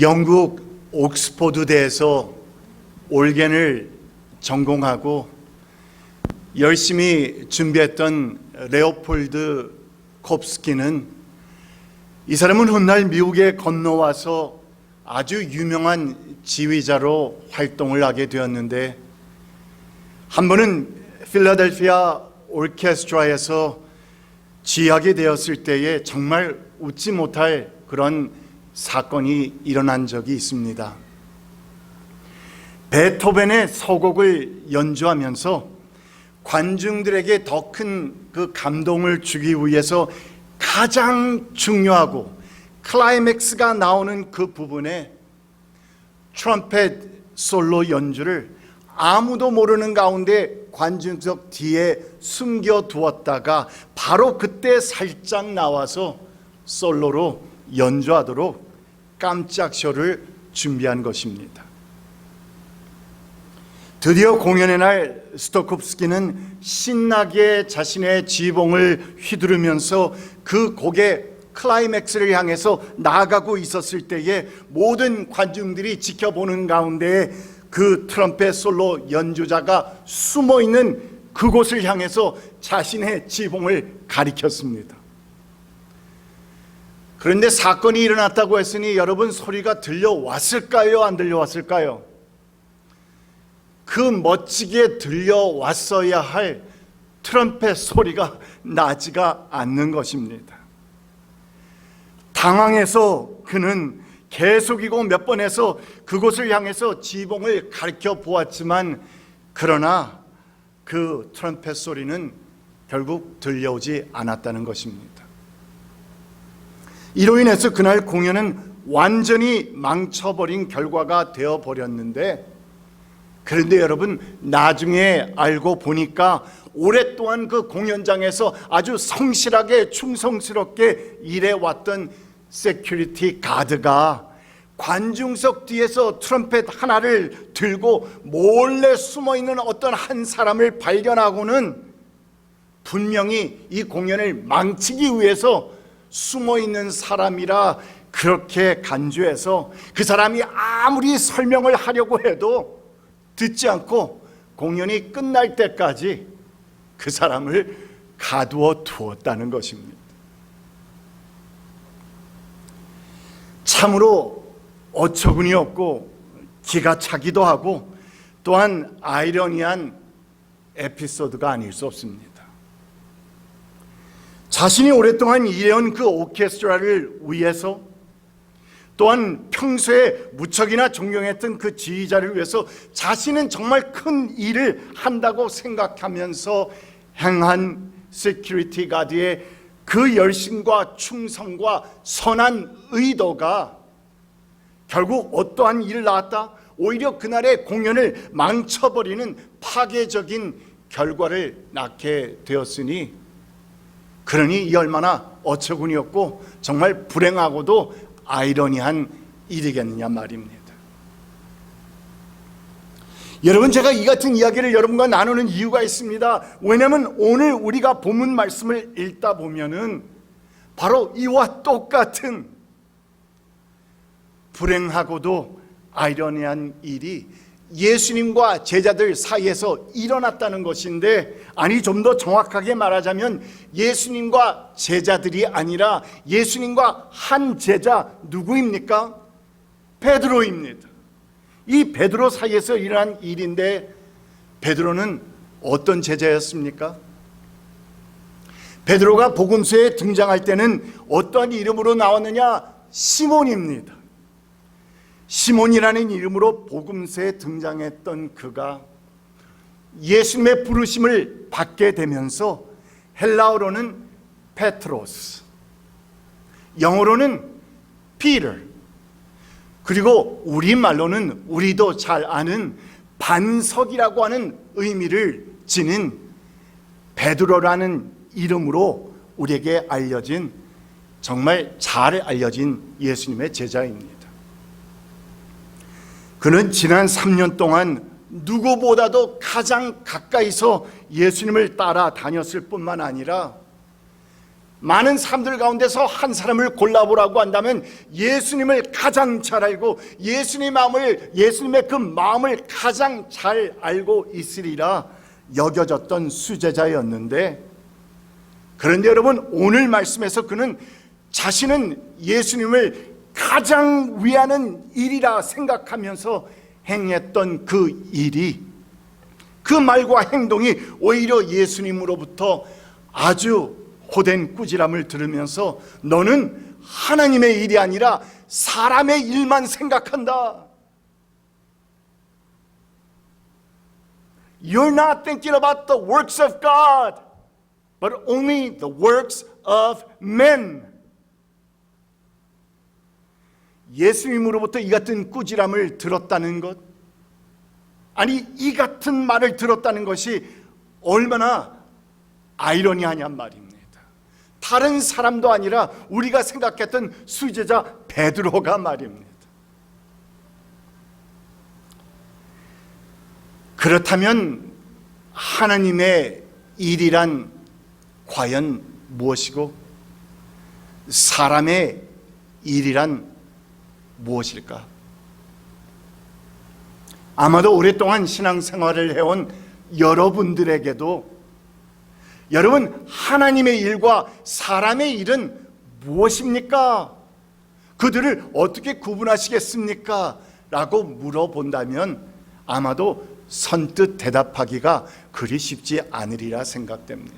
영국 옥스포드대에서 올겐을 전공하고 열심히 준비했던 레오폴드 콥스키는, 이 사람은 훗날 미국에 건너와서 아주 유명한 지휘자로 활동을 하게 되었는데, 한 번은 필라델피아 오케스트라에서 지휘하게 되었을 때에 정말 웃지 못할 그런 사건이 일어난 적이 있습니다. 베토벤의 서곡을 연주하면서 관중들에게 더 큰 그 감동을 주기 위해서 가장 중요하고 클라이맥스가 나오는 그 부분에 트럼펫 솔로 연주를 아무도 모르는 가운데 관중석 뒤에 숨겨두었다가 바로 그때 살짝 나와서 솔로로 연주하도록 깜짝 쇼를 준비한 것입니다. 드디어 공연의 날 스토콥스키는 신나게 자신의 지휘봉을 휘두르면서 그 곡의 클라이맥스를 향해서 나아가고 있었을 때에 모든 관중들이 지켜보는 가운데 그 트럼펫 솔로 연주자가 숨어있는 그곳을 향해서 자신의 지휘봉을 가리켰습니다. 그런데 사건이 일어났다고 했으니 여러분, 소리가 들려왔을까요? 안 들려왔을까요? 그 멋지게 들려왔어야 할 트럼펫 소리가 나지가 않는 것입니다. 당황해서 그는 계속이고 몇 번 해서 그곳을 향해서 지휘봉을 가리켜 보았지만, 그러나 그 트럼펫 소리는 결국 들려오지 않았다는 것입니다. 이로 인해서 그날 공연은 완전히 망쳐버린 결과가 되어버렸는데, 그런데 여러분, 나중에 알고 보니까 오랫동안 그 공연장에서 아주 성실하게 충성스럽게 일해왔던 세큐리티 가드가 관중석 뒤에서 트럼펫 하나를 들고 몰래 숨어있는 어떤 한 사람을 발견하고는 분명히 이 공연을 망치기 위해서 숨어있는 사람이라 그렇게 간주해서 그 사람이 아무리 설명을 하려고 해도 듣지 않고 공연이 끝날 때까지 그 사람을 가두어 두었다는 것입니다. 참으로 어처구니 없고 기가 차기도 하고 또한 아이러니한 에피소드가 아닐 수 없습니다. 자신이 오랫동안 일해온 그 오케스트라를 위해서, 또한 평소에 무척이나 존경했던 그 지휘자를 위해서 자신은 정말 큰 일을 한다고 생각하면서 행한 세큐리티 가드의 그 열심과 충성과 선한 의도가 결국 어떠한 일을 낳았다? 오히려 그날의 공연을 망쳐버리는 파괴적인 결과를 낳게 되었으니, 그러니 이 얼마나 어처구니 없고 정말 불행하고도 아이러니한 일이겠느냐 말입니다. 여러분, 제가 이 같은 이야기를 여러분과 나누는 이유가 있습니다. 왜냐하면 오늘 우리가 본문 말씀을 읽다 보면은 바로 이와 똑같은 불행하고도 아이러니한 일이 예수님과 제자들 사이에서 일어났다는 것인데, 아니 좀 더 정확하게 말하자면 예수님과 제자들이 아니라 예수님과 한 제자, 누구입니까? 베드로입니다. 이 베드로 사이에서 일어난 일인데, 베드로는 어떤 제자였습니까? 베드로가 복음서에 등장할 때는 어떠한 이름으로 나왔느냐? 시몬입니다. 시몬이라는 이름으로 복음서에 등장했던 그가 예수님의 부르심을 받게 되면서 헬라어로는 페트로스, 영어로는 피터, 그리고 우리말로는 우리도 잘 아는 반석이라고 하는 의미를 지닌 베드로라는 이름으로 우리에게 알려진, 정말 잘 알려진 예수님의 제자입니다. 그는 지난 3년 동안 누구보다도 가장 가까이서 예수님을 따라다녔을 뿐만 아니라 많은 사람들 가운데서 한 사람을 골라보라고 한다면 예수님을 가장 잘 알고 예수님의 그 마음을 가장 잘 알고 있으리라 여겨졌던 수제자였는데, 그런데 여러분, 오늘 말씀에서 그는 자신은 예수님을 가장 위하는 일이라 생각하면서 행했던 그 일이, 그 말과 행동이 오히려 예수님으로부터 아주 호된 꾸지람을 들으면서 너는 하나님의 일이 아니라 사람의 일만 생각한다. You're not thinking about the works of God, but only the works of men. 예수님으로부터 이 같은 꾸지람을 들었다는 것, 아니 이 같은 말을 들었다는 것이 얼마나 아이러니하냔 말입니다. 다른 사람도 아니라 우리가 생각했던 수제자 베드로가 말입니다. 그렇다면 하나님의 일이란 과연 무엇이고 사람의 일이란 무엇일까? 아마도 오랫동안 신앙생활을 해온 여러분들에게도 여러분, 하나님의 일과 사람의 일은 무엇입니까? 그들을 어떻게 구분하시겠습니까? 라고 물어본다면 아마도 선뜻 대답하기가 그리 쉽지 않으리라 생각됩니다.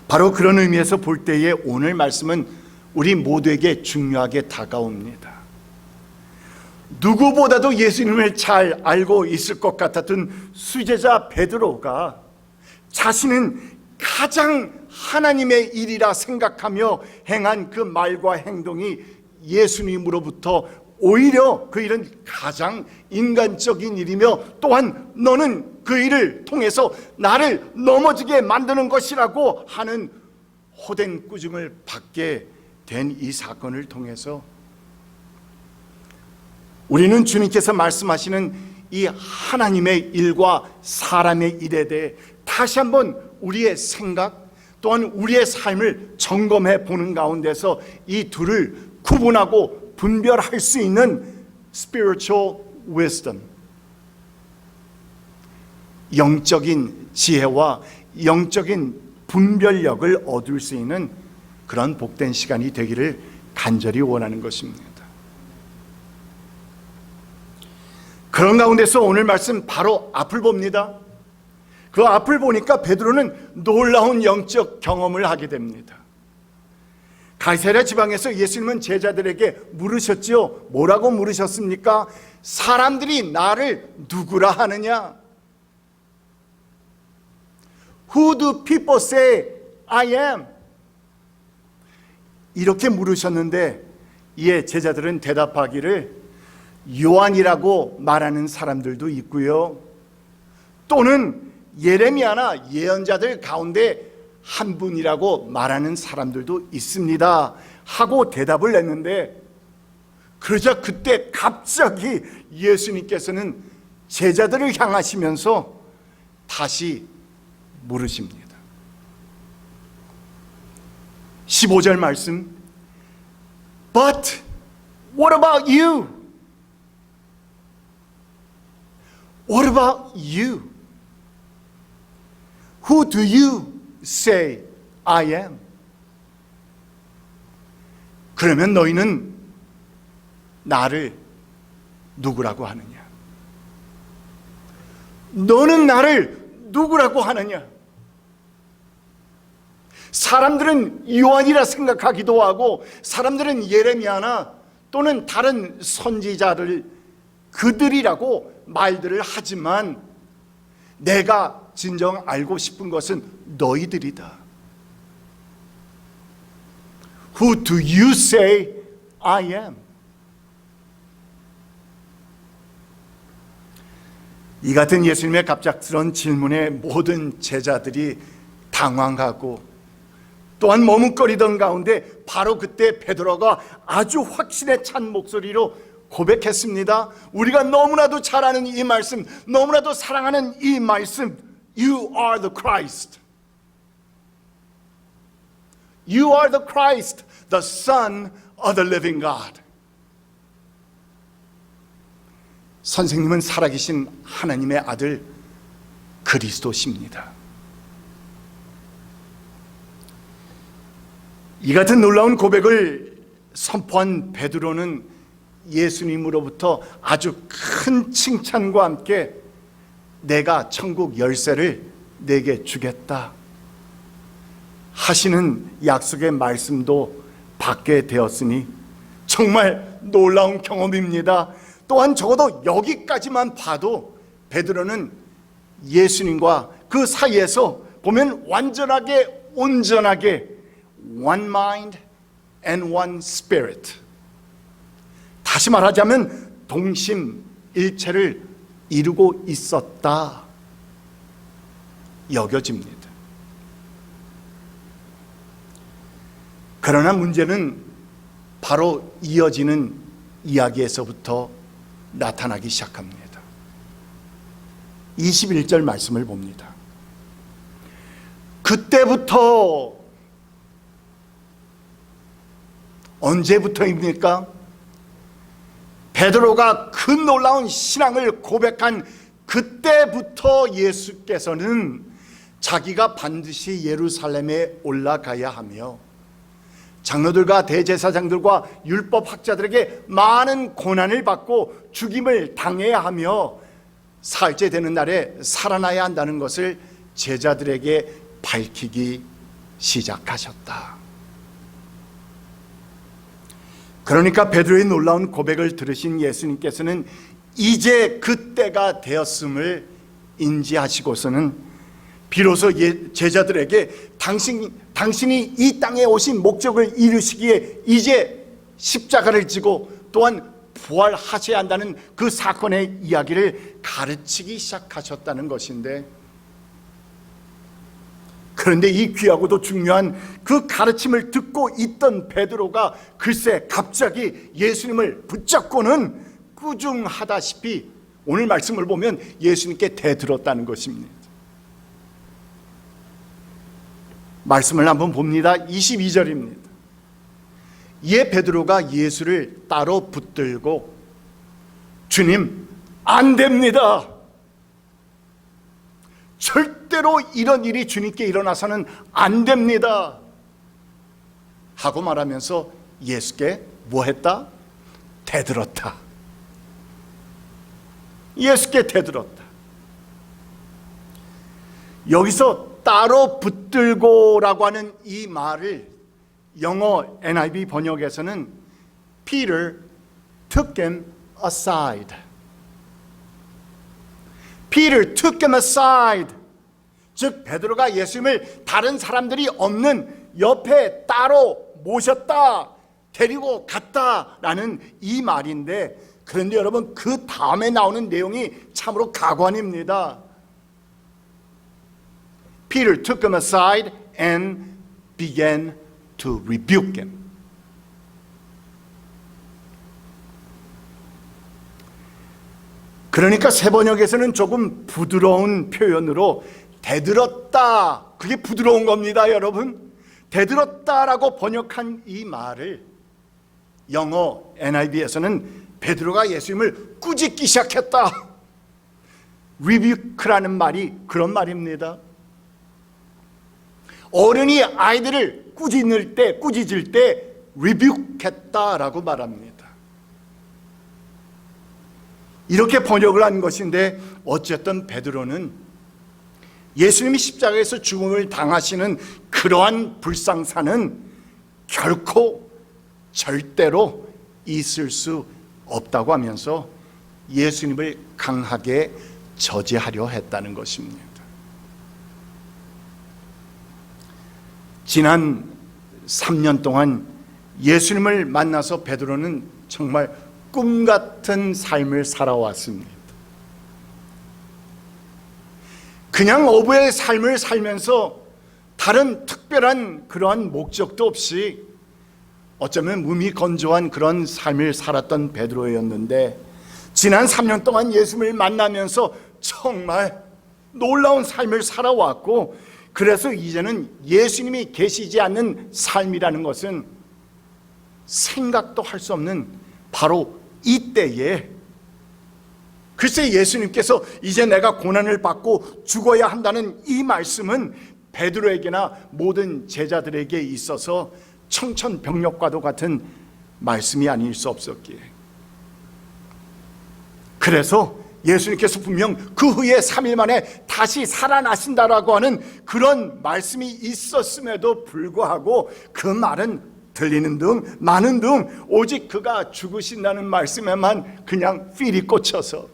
바로 그런 의미에서 볼 때에 오늘 말씀은 우리 모두에게 중요하게 다가옵니다. 누구보다도 예수님을 잘 알고 있을 것 같았던 수제자 베드로가 자신은 가장 하나님의 일이라 생각하며 행한 그 말과 행동이 예수님으로부터 오히려 그 일은 가장 인간적인 일이며 또한 너는 그 일을 통해서 나를 넘어지게 만드는 것이라고 하는 호된 꾸중을 받게 된 이 사건을 통해서 우리는 주님께서 말씀하시는 이 하나님의 일과 사람의 일에 대해 다시 한번 우리의 생각 또한 우리의 삶을 점검해 보는 가운데서 이 둘을 구분하고 분별할 수 있는 spiritual wisdom, 영적인 지혜와 영적인 분별력을 얻을 수 있는 그런 복된 시간이 되기를 간절히 원하는 것입니다. 그런 가운데서 오늘 말씀 바로 앞을 봅니다. 그 앞을 보니까 베드로는 놀라운 영적 경험을 하게 됩니다. 가이사랴 지방에서 예수님은 제자들에게 물으셨지요. 뭐라고 물으셨습니까? 사람들이 나를 누구라 하느냐? Who do people say I am? 이렇게 물으셨는데 이에 제자들은 대답하기를 요한이라고 말하는 사람들도 있고요, 또는 예레미야나 예언자들 가운데 한 분이라고 말하는 사람들도 있습니다 하고 대답을 했는데, 그러자 그때 갑자기 예수님께서는 제자들을 향하시면서 다시 물으십니다. 15절 말씀, But what about you? What about you? Who do you say I am? 그러면 너희는 나를 누구라고 하느냐? 너는 나를 누구라고 하느냐? 사람들은 요한이라 생각하기도 하고 사람들은 예레미야나 또는 다른 선지자를 그들이라고 말들을 하지만 내가 진정 알고 싶은 것은 너희들이다. Who do you say I am? 이 같은 예수님의 갑작스러운 질문에 모든 제자들이 당황하고 또한 머뭇거리던 가운데 바로 그때 베드로가 아주 확신에 찬 목소리로 고백했습니다. 우리가 너무나도 잘 아는 이 말씀, 너무나도 사랑하는 이 말씀, You are the Christ. You are the Christ, the Son of the living God. 선생님은 살아계신 하나님의 아들 그리스도십니다. 이 같은 놀라운 고백을 선포한 베드로는 예수님으로부터 아주 큰 칭찬과 함께 내가 천국 열쇠를 내게 주겠다 하시는 약속의 말씀도 받게 되었으니 정말 놀라운 경험입니다. 또한 적어도 여기까지만 봐도 베드로는 예수님과 그 사이에서 보면 완전하게 온전하게 one mind and one spirit, 다시 말하자면 동심일체를 이루고 있었다 여겨집니다. 그러나 문제는 바로 이어지는 이야기에서부터 나타나기 시작합니다. 21절 말씀을 봅니다. 그때부터, 언제부터입니까? 베드로가 그 놀라운 신앙을 고백한 그때부터 예수께서는 자기가 반드시 예루살렘에 올라가야 하며 장로들과 대제사장들과 율법학자들에게 많은 고난을 받고 죽임을 당해야 하며 사흘째 되는 날에 살아나야 한다는 것을 제자들에게 밝히기 시작하셨다. 그러니까 베드로의 놀라운 고백을 들으신 예수님께서는 이제 그때가 되었음을 인지하시고서는 비로소 제자들에게 당신이 이 땅에 오신 목적을 이루시기에 이제 십자가를 지고 또한 부활하셔야 한다는 그 사건의 이야기를 가르치기 시작하셨다는 것인데, 그런데 이 귀하고도 중요한 그 가르침을 듣고 있던 베드로가 글쎄 갑자기 예수님을 붙잡고는 꾸중하다시피 오늘 말씀을 보면 예수님께 대들었다는 것입니다. 말씀을 한번 봅니다. 22절입니다. 이에 베드로가 예수를 따로 붙들고 주님, 안 됩니다. 절대로 이런 일이 주님께 일어나서는 안 됩니다 하고 말하면서 예수께 뭐 했다? 대들었다. 예수께 대들었다. 여기서 따로 붙들고라고 하는 이 말을 영어 NIV 번역에서는 Peter took him aside. Peter took him aside. 즉 베드로가 예수님을 다른 사람들이 없는 옆에 따로 모셨다, 데리고 갔다라는 이 말인데, 그런데 여러분 그 다음에 나오는 내용이 참으로 가관입니다. Peter took him aside and began to rebuke him. 그러니까 새 번역에서는 조금 부드러운 표현으로 대들었다, 그게 부드러운 겁니다 여러분. 대들었다라고 번역한 이 말을 영어 NIV에서는 베드로가 예수님을 꾸짖기 시작했다, rebuke라는 말이 그런 말입니다. 어른이 아이들을 꾸짖을 때 rebuke했다라고 말합니다. 이렇게 번역을 한 것인데, 어쨌든 베드로는 예수님이 십자가에서 죽음을 당하시는 그러한 불상사는 결코 절대로 있을 수 없다고 하면서 예수님을 강하게 저지하려 했다는 것입니다. 지난 3년 동안 예수님을 만나서 베드로는 정말 꿈 같은 삶을 살아왔습니다. 그냥 어부의 삶을 살면서 다른 특별한 그러한 목적도 없이 어쩌면 몸이 건조한 그런 삶을 살았던 베드로였는데, 지난 3년 동안 예수님을 만나면서 정말 놀라운 삶을 살아왔고, 그래서 이제는 예수님이 계시지 않는 삶이라는 것은 생각도 할 수 없는 바로 이때에, 글쎄 예수님께서 이제 내가 고난을 받고 죽어야 한다는 이 말씀은 베드로에게나 모든 제자들에게 있어서 청천벽력과도 같은 말씀이 아닐 수 없었기에, 그래서 예수님께서 분명 그 후에 3일 만에 다시 살아나신다라고 하는 그런 말씀이 있었음에도 불구하고 그 말은 들리는 등 많은 등 오직 그가 죽으신다는 말씀에만 그냥 필이 꽂혀서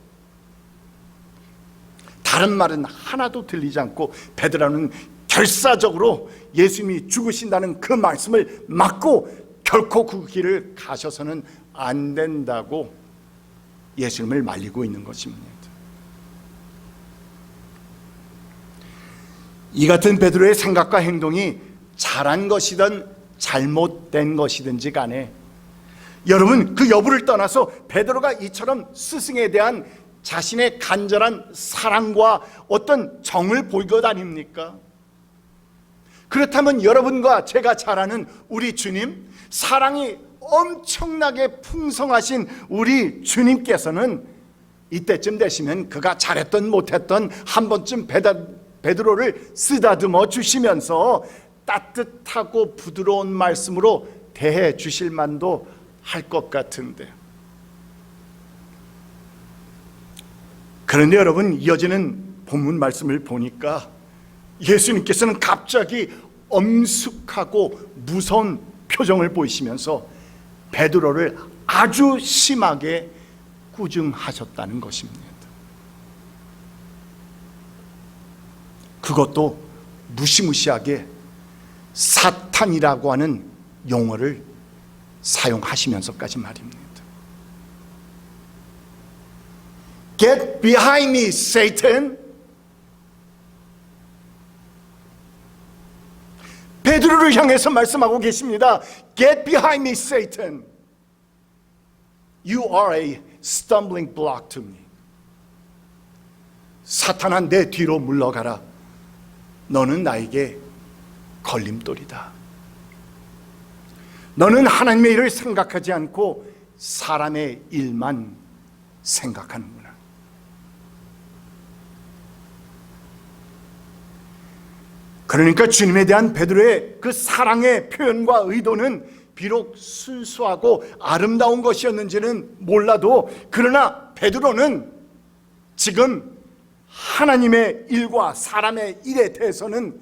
다른 말은 하나도 들리지 않고 베드로는 결사적으로 예수님이 죽으신다는 그 말씀을 막고 결코 그 길을 가셔서는 안 된다고 예수님을 말리고 있는 것입니다. 이 같은 베드로의 생각과 행동이 잘한 것이든 잘못된 것이든지 간에 여러분 그 여부를 떠나서 베드로가 이처럼 스승에 대한 자신의 간절한 사랑과 어떤 정을 보인 것 아닙니까? 그렇다면 여러분과 제가 잘 아는 우리 주님, 사랑이 엄청나게 풍성하신 우리 주님께서는 이때쯤 되시면 그가 잘했던 못했던 한 번쯤 베드로를 쓰다듬어 주시면서 따뜻하고 부드러운 말씀으로 대해 주실 만도 할 것 같은데, 그런데 여러분 이어지는 본문 말씀을 보니까 예수님께서는 갑자기 엄숙하고 무서운 표정을 보이시면서 베드로를 아주 심하게 꾸중하셨다는 것입니다. 그것도 무시무시하게 사탄이라고 하는 용어를 사용하시면서까지 말입니다. Get behind me, Satan. 베드로를 향해서 말씀하고 계십니다. Get behind me, Satan. You are a stumbling block to me. 사탄아, 내 뒤로 물러가라. 너는 나에게 걸림돌이다. 너는 하나님의 일을 생각하지 않고 사람의 일만 생각하는구나. 그러니까 주님에 대한 베드로의 그 사랑의 표현과 의도는 비록 순수하고 아름다운 것이었는지는 몰라도, 그러나 베드로는 지금 하나님의 일과 사람의 일에 대해서는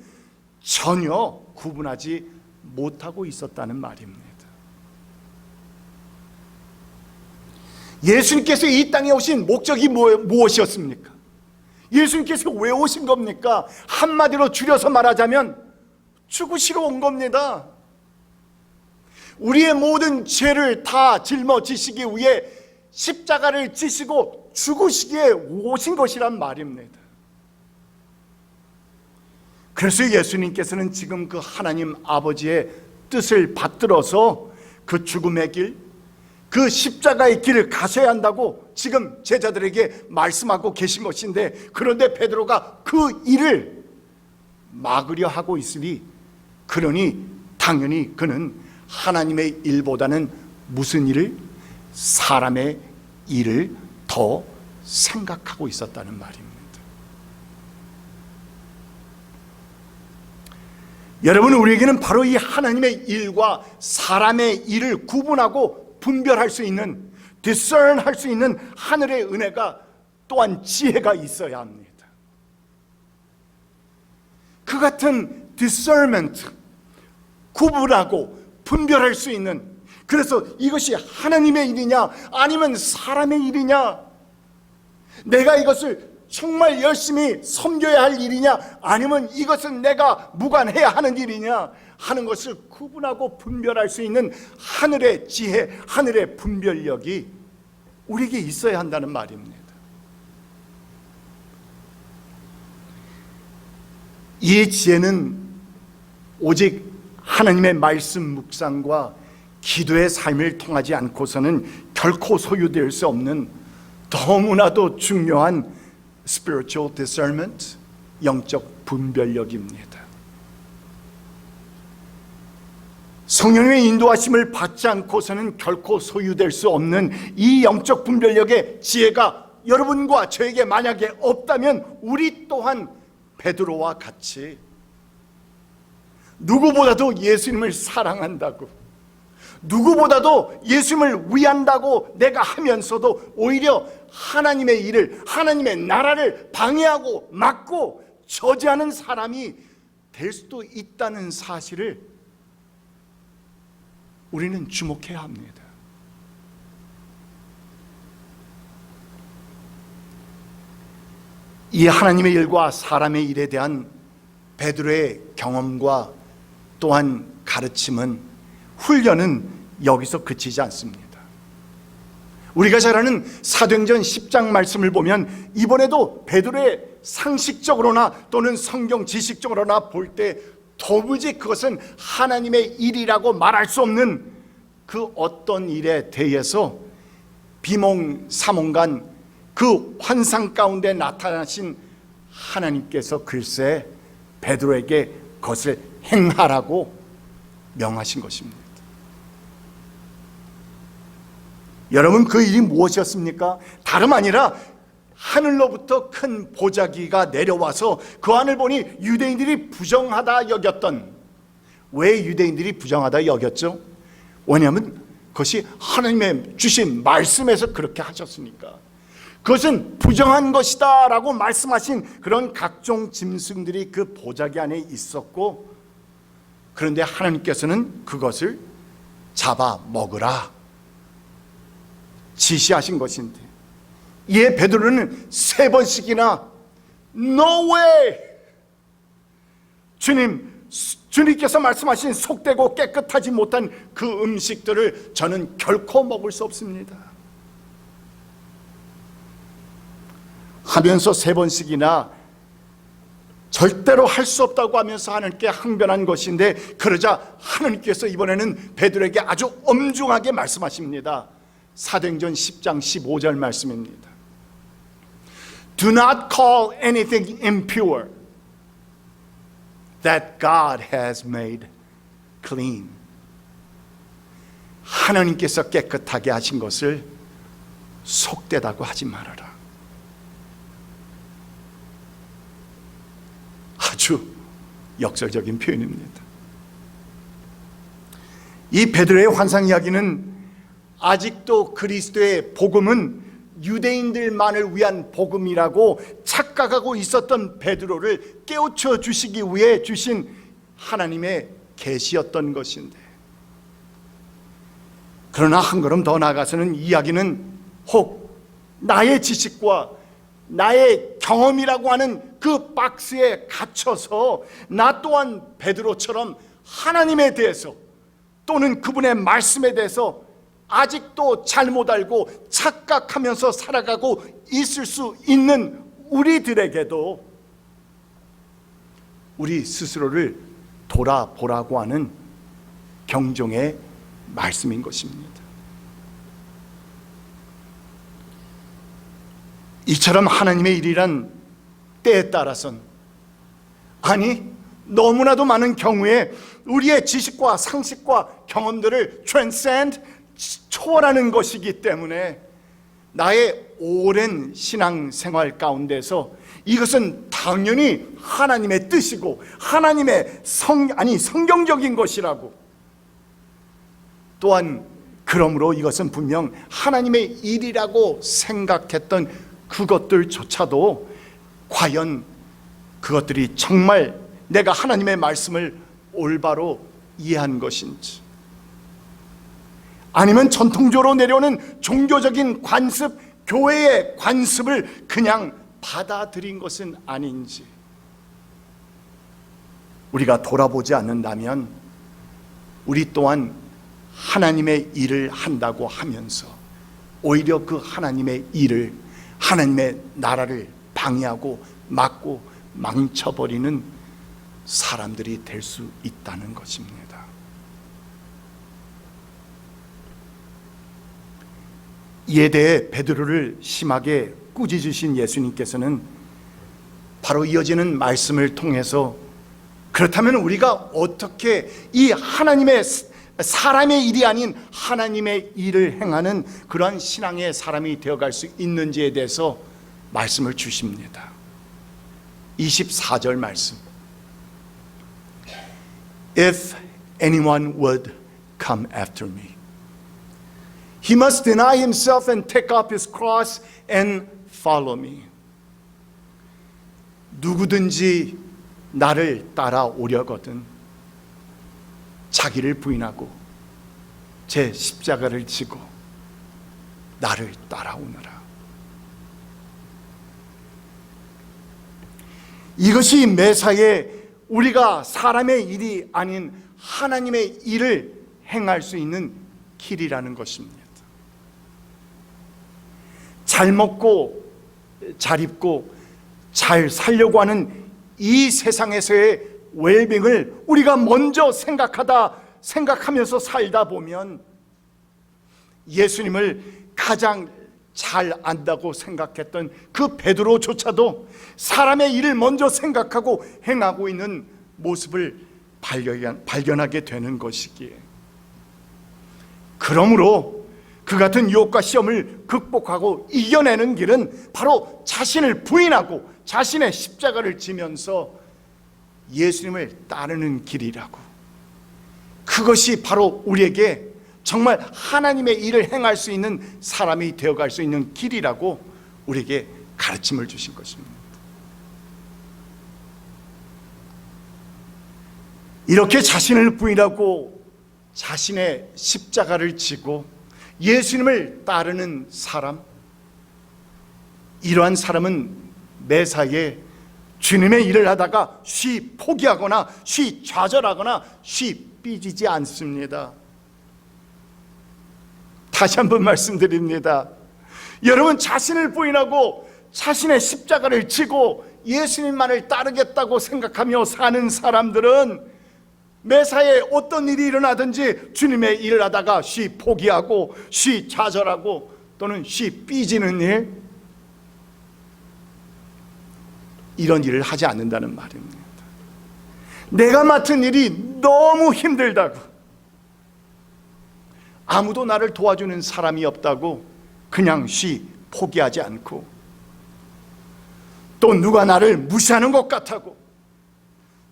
전혀 구분하지 못하고 있었다는 말입니다. 예수님께서 이 땅에 오신 목적이 무엇이었습니까? 예수님께서 왜 오신 겁니까? 한마디로 줄여서 말하자면 죽으시러 온 겁니다. 우리의 모든 죄를 다 짊어지시기 위해 십자가를 지시고 죽으시기에 오신 것이란 말입니다. 그래서 예수님께서는 지금 그 하나님 아버지의 뜻을 받들어서 그 죽음의 길, 그 십자가의 길을 가셔야 한다고 지금 제자들에게 말씀하고 계신 것인데, 그런데 베드로가 그 일을 막으려 하고 있으니, 그러니 당연히 그는 하나님의 일보다는 무슨 일을? 사람의 일을 더 생각하고 있었다는 말입니다. 여러분, 우리에게는 바로 이 하나님의 일과 사람의 일을 구분하고 분별할 수 있는, discern할 수 있는 하늘의 은혜가 또한 지혜가 있어야 합니다. 그 같은 discernment, 구분하고 분별할 수 있는, 그래서 이것이 하나님의 일이냐 아니면 사람의 일이냐, 내가 이것을 정말 열심히 섬겨야 할 일이냐 아니면 이것은 내가 무관해야 하는 일이냐 하는 것을 구분하고 분별할 수 있는 하늘의 지혜, 하늘의 분별력이 우리에게 있어야 한다는 말입니다. 이 지혜는 오직 하나님의 말씀 묵상과 기도의 삶을 통하지 않고서는 결코 소유될 수 없는 너무나도 중요한 spiritual discernment, 영적 분별력입니다. 성령의 인도하심을 받지 않고서는 결코 소유될 수 없는 이 영적 분별력의 지혜가 여러분과 저에게 만약에 없다면 우리 또한 베드로와 같이 누구보다도 예수님을 사랑한다고, 누구보다도 예수님을 위한다고 내가 하면서도 오히려 하나님의 일을, 하나님의 나라를 방해하고 막고 저지하는 사람이 될 수도 있다는 사실을 우리는 주목해야 합니다. 이 하나님의 일과 사람의 일에 대한 베드로의 경험과 또한 가르침은, 훈련은 여기서 그치지 않습니다. 우리가 잘 아는 사도행전 10장 말씀을 보면 이번에도 베드로의 상식적으로나 또는 성경 지식적으로나 볼 때 도무지 그것은 하나님의 일이라고 말할 수 없는 그 어떤 일에 대해서 비몽사몽간 그 환상 가운데 나타나신 하나님께서 글쎄 베드로에게 그것을 행하라고 명하신 것입니다. 여러분, 그 일이 무엇이었습니까? 다름 아니라 하늘로부터 큰 보자기가 내려와서 그 안을 보니 유대인들이 부정하다 여겼던, 왜 유대인들이 부정하다 여겼죠? 왜냐하면 그것이 하나님의 주신 말씀에서 그렇게 하셨으니까. 그것은 부정한 것이다 라고 말씀하신 그런 각종 짐승들이 그 보자기 안에 있었고, 그런데 하나님께서는 그것을 잡아 먹으라 지시하신 것인데, 이에 베드로는 3번씩이나 No way! 주님께서 말씀하신 속되고 깨끗하지 못한 그 음식들을 저는 결코 먹을 수 없습니다 하면서 3번씩이나 절대로 할 수 없다고 하면서 하나님께 항변한 것인데, 그러자 하나님께서 이번에는 베드로에게 아주 엄중하게 말씀하십니다. 사도행전 10장 15절 말씀입니다. Do not call anything impure that God has made clean. 하나님께서 깨끗하게 하신 것을 속되다고 하지 말아라. 아주 역설적인 표현입니다. 이 베드로의 환상 이야기는 아직도 그리스도의 복음은 유대인들만을 위한 복음이라고 착각하고 있었던 베드로를 깨우쳐 주시기 위해 주신 하나님의 계시였던 것인데, 그러나 한 걸음 더 나아가서는 이야기는 혹 나의 지식과 나의 경험이라고 하는 그 박스에 갇혀서 나 또한 베드로처럼 하나님에 대해서 또는 그분의 말씀에 대해서 아직도 잘못 알고 착각하면서 살아가고 있을 수 있는 우리들에게도 우리 스스로를 돌아보라고 하는 경종의 말씀인 것입니다. 이처럼 하나님의 일이란 때에 따라선, 아니 너무나도 많은 경우에 우리의 지식과 상식과 경험들을 transcend, 초월하는 것이기 때문에 나의 오랜 신앙생활 가운데서 이것은 당연히 하나님의 뜻이고 하나님의 성경적인 것이라고, 또한 그러므로 이것은 분명 하나님의 일이라고 생각했던 그것들조차도 과연 그것들이 정말 내가 하나님의 말씀을 올바로 이해한 것인지, 아니면 전통적으로 내려오는 종교적인 관습, 교회의 관습을 그냥 받아들인 것은 아닌지 우리가 돌아보지 않는다면 우리 또한 하나님의 일을 한다고 하면서 오히려 그 하나님의 일을, 하나님의 나라를 방해하고 막고 망쳐버리는 사람들이 될 수 있다는 것입니다. 이에 대해 베드로를 심하게 꾸짖으신 예수님께서는 바로 이어지는 말씀을 통해서, 그렇다면 우리가 어떻게 이 하나님의 사람의 일이 아닌 하나님의 일을 행하는 그러한 신앙의 사람이 되어갈 수 있는지에 대해서 말씀을 주십니다. 24절 말씀. If anyone would come after me, he must deny himself and take up his cross and follow me. 누구든지 나를 따라오려거든 자기를 부인하고 제 십자가를 지고 나를 따라오너라. 이것이 매사에 우리가 사람의 일이 아닌 하나님의 일을 행할 수 있는 길이라는 것입니다. 잘 먹고 잘 입고 잘 살려고 하는 이 세상에서의 웰빙을 우리가 먼저 생각하면서 살다 보면 예수님을 가장 잘 안다고 생각했던 그 베드로조차도 사람의 일을 먼저 생각하고 행하고 있는 모습을 발견하게 되는 것이기에, 그러므로 그 같은 유혹과 시험을 극복하고 이겨내는 길은 바로 자신을 부인하고 자신의 십자가를 지면서 예수님을 따르는 길이라고, 그것이 바로 우리에게 정말 하나님의 일을 행할 수 있는 사람이 되어갈 수 있는 길이라고 우리에게 가르침을 주신 것입니다. 이렇게 자신을 부인하고 자신의 십자가를 지고 예수님을 따르는 사람, 이러한 사람은 매사에 주님의 일을 하다가 쉬 포기하거나 쉬 좌절하거나 쉬 삐지지 않습니다. 다시 한번 말씀드립니다. 여러분, 자신을 부인하고 자신의 십자가를 지고 예수님만을 따르겠다고 생각하며 사는 사람들은 매사에 어떤 일이 일어나든지 주님의 일을 하다가 쉬 포기하고 쉬 좌절하고 또는 쉬 삐지는 일, 이런 일을 하지 않는다는 말입니다. 내가 맡은 일이 너무 힘들다고, 아무도 나를 도와주는 사람이 없다고 그냥 쉬 포기하지 않고, 또 누가 나를 무시하는 것 같다고,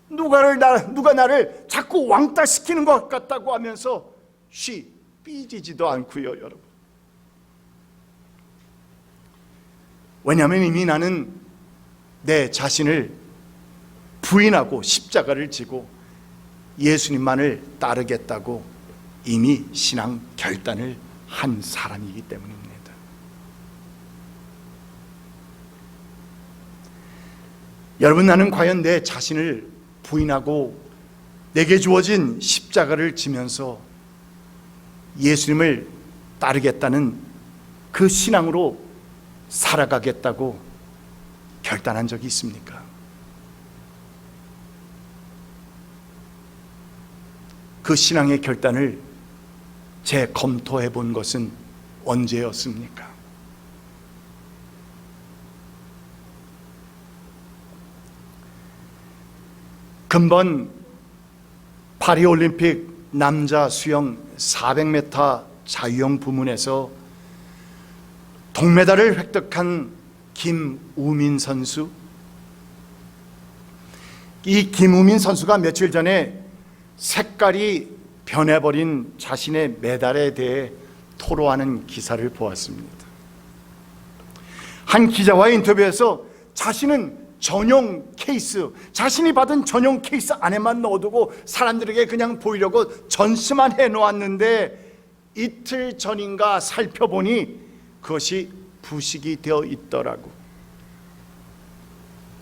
누가 나를 자꾸 왕따시키는 것 같다고 하면서 쉬 삐지지도 않고요, 여러분. 왜냐하면 이미 나는 내 자신을 부인하고 십자가를 지고 예수님만을 따르겠다고 이미 신앙 결단을 한 사람이기 때문입니다. 여러분, 나는 과연 내 자신을 부인하고 내게 주어진 십자가를 지면서 예수님을 따르겠다는 그 신앙으로 살아가겠다고 결단한 적이 있습니까? 그 신앙의 결단을 재검토해 본 것은 언제였습니까? 금번 파리올림픽 남자 수영 400m 자유형 부문에서 동메달을 획득한 김우민 선수, 이 김우민 선수가 며칠 전에 색깔이 변해버린 자신의 메달에 대해 토로하는 기사를 보았습니다. 한 기자와의 인터뷰에서 자신은 전용 케이스, 자신이 받은 전용 케이스 안에만 넣어두고 사람들에게 그냥 보이려고 전시만 해놓았는데 이틀 전인가 살펴보니 그것이 부식이 되어 있더라고.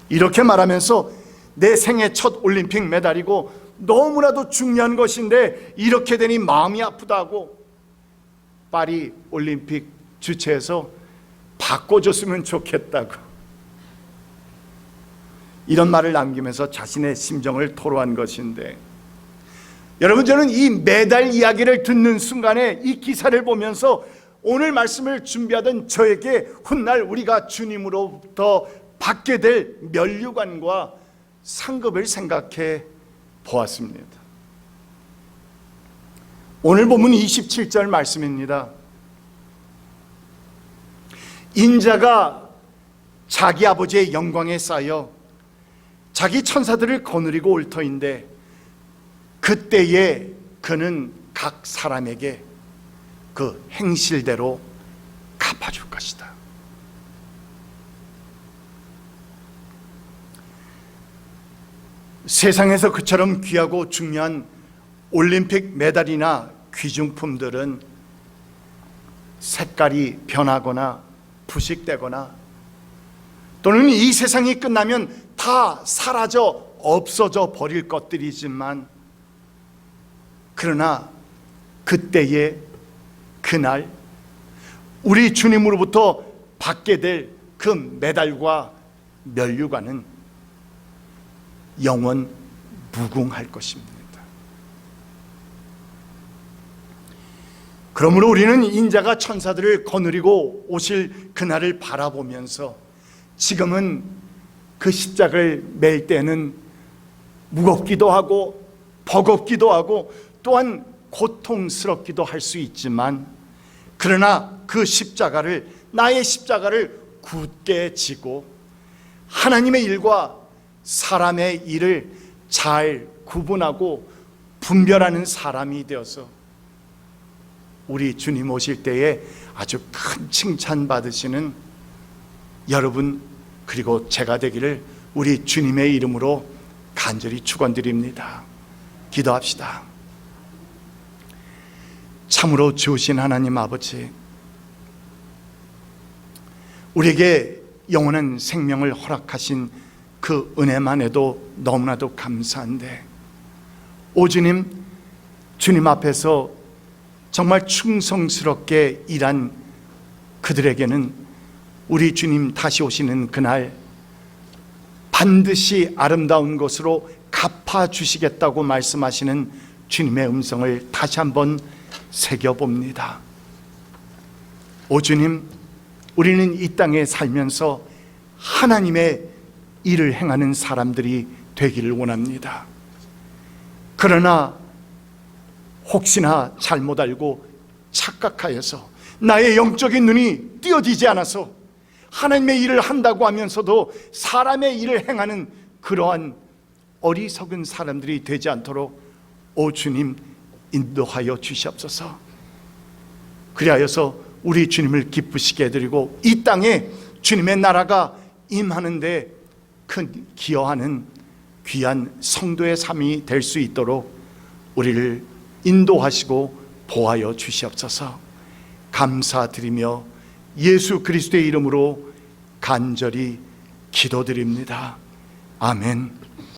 이렇게 말하면서 내 생애 첫 올림픽 메달이고 너무나도 중요한 것인데 이렇게 되니 마음이 아프다고 파리 올림픽 주최에서 바꿔줬으면 좋겠다고 이런 말을 남기면서 자신의 심정을 토로한 것인데, 여러분, 저는 이 메달 이야기를 듣는 순간에 이 기사를 보면서 오늘 말씀을 준비하던 저에게 훗날 우리가 주님으로부터 받게 될 면류관과 상급을 생각해 보았습니다. 오늘 본문 27절 말씀입니다. 인자가 자기 아버지의 영광에 쌓여 자기 천사들을 거느리고 올 터인데 그때에 그는 각 사람에게 그 행실대로 갚아줄 것이다. 세상에서 그처럼 귀하고 중요한 올림픽 메달이나 귀중품들은 색깔이 변하거나 부식되거나 또는 이 세상이 끝나면 다 사라져 없어져 버릴 것들이지만, 그러나 그때의 그날 우리 주님으로부터 받게 될 그 메달과 면류관은 영원 무궁할 것입니다. 그러므로 우리는 인자가 천사들을 거느리고 오실 그날을 바라보면서 지금은 그 십자가를 맬 때는 무겁기도 하고 버겁기도 하고 또한 고통스럽기도 할 수 있지만, 그러나 그 십자가를, 나의 십자가를 굳게 지고 하나님의 일과 사람의 일을 잘 구분하고 분별하는 사람이 되어서 우리 주님 오실 때에 아주 큰 칭찬 받으시는 여러분 그리고 제가 되기를 우리 주님의 이름으로 간절히 축원드립니다. 기도합시다. 참으로 좋으신 하나님 아버지, 우리에게 영원한 생명을 허락하신 그 은혜만 해도 너무나도 감사한데, 오 주님, 주님 앞에서 정말 충성스럽게 일한 그들에게는 우리 주님 다시 오시는 그날 반드시 아름다운 것으로 갚아주시겠다고 말씀하시는 주님의 음성을 다시 한번 새겨봅니다. 오 주님, 우리는 이 땅에 살면서 하나님의 일을 행하는 사람들이 되기를 원합니다. 그러나 혹시나 잘못 알고 착각하여서 나의 영적인 눈이 띄어지지 않아서 하나님의 일을 한다고 하면서도 사람의 일을 행하는 그러한 어리석은 사람들이 되지 않도록 오 주님 인도하여 주시옵소서. 그리하여서 우리 주님을 기쁘시게 해드리고 이 땅에 주님의 나라가 임하는데 큰 기여하는 귀한 성도의 삶이 될 수 있도록 우리를 인도하시고 보하여 주시옵소서. 감사드리며 예수 그리스도의 이름으로 간절히 기도드립니다. 아멘.